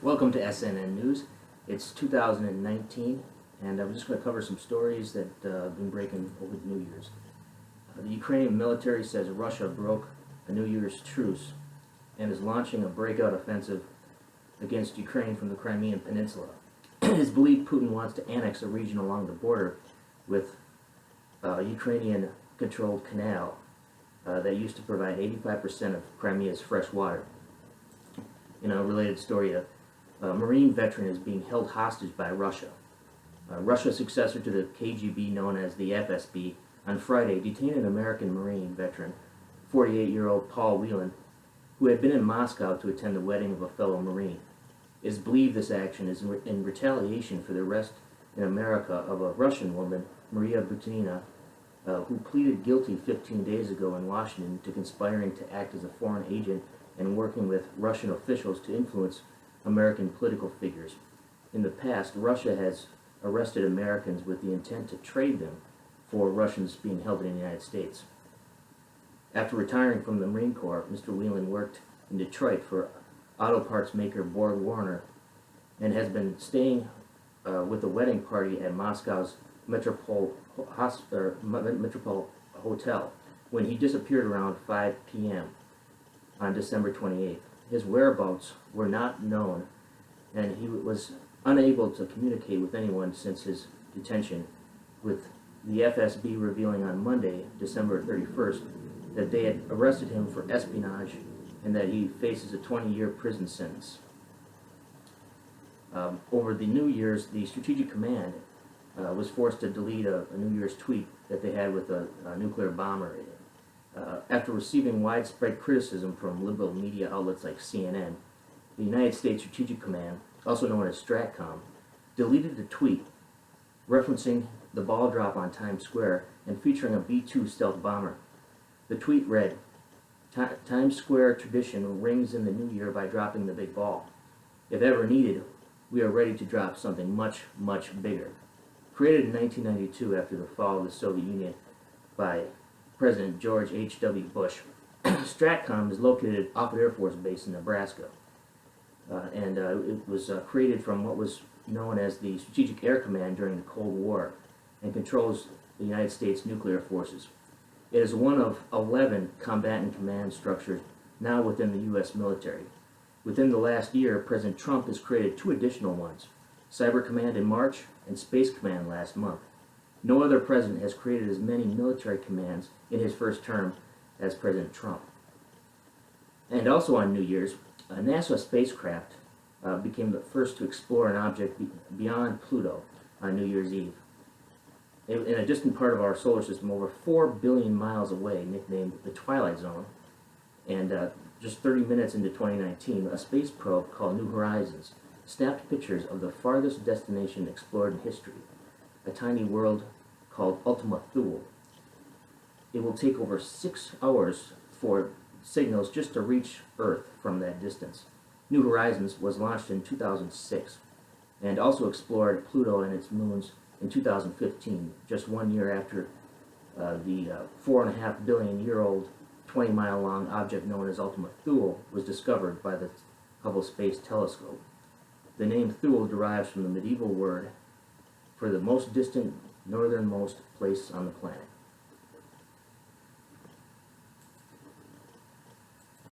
Welcome to SNN News. It's 2019, and I'm just going to cover some stories that have been breaking over the New Year's. The Ukrainian military says Russia broke a New Year's truce and is launching a breakout offensive against Ukraine from the Crimean Peninsula. It is believed Putin wants to annex a region along the border with a Ukrainian-controlled canal that used to provide 85% of Crimea's fresh water. In a related story, a Marine veteran is being held hostage by Russia. Russia's successor to the KGB, known as the FSB, on Friday detained an American Marine veteran, 48-year-old Paul Whelan, who had been in Moscow to attend the wedding of a fellow Marine. It is believed this action is in retaliation for the arrest in America of a Russian woman, Maria Butinina, who pleaded guilty 15 days ago in Washington to conspiring to act as a foreign agent and working with Russian officials to influence American political figures. In the past, Russia has arrested Americans with the intent to trade them for Russians being held in the United States. After retiring from the Marine Corps, Mr. Whelan worked in Detroit for auto parts maker Borg Warner and has been staying with a wedding party at Moscow's Metropole Hotel when he disappeared around 5 p.m. on December 28th. His whereabouts were not known, and he was unable to communicate with anyone since his detention, with the FSB revealing on Monday, December 31st, that they had arrested him for espionage and that he faces a 20-year prison sentence. Over the New Year's, the Strategic Command was forced to delete a New Year's tweet that they had with a nuclear bomber. After receiving widespread criticism from liberal media outlets like CNN, the United States Strategic Command, also known as STRATCOM, deleted the tweet referencing the ball drop on Times Square and featuring a B-2 stealth bomber. The tweet read, "Times Square tradition rings in the new year by dropping the big ball. If ever needed, we are ready to drop something much, much bigger." Created in 1992 after the fall of the Soviet Union by President George H.W. Bush, STRATCOM is located off an Air Force base in Nebraska. It was created from what was known as the Strategic Air Command during the Cold War and controls the United States nuclear forces. It is one of 11 combatant command structures now within the U.S. military. Within the last year, President Trump has created 2 additional ones, Cyber Command in March and Space Command last month. No other president has created as many military commands in his first term as President Trump. And also on New Year's, a NASA spacecraft became the first to explore an object beyond Pluto on New Year's Eve. In a distant part of our solar system, over 4 billion miles away, nicknamed the Twilight Zone, and just 30 minutes into 2019, a space probe called New Horizons snapped pictures of the farthest destination explored in history, a tiny world called Ultima Thule. It will take over 6 hours for signals just to reach Earth from that distance. New Horizons was launched in 2006 and also explored Pluto and its moons in 2015, just 1 year after the 4.5 billion year old 20-mile long object known as Ultima Thule was discovered by the Hubble Space Telescope. The name Thule derives from the medieval word for the most distant northernmost place on the planet.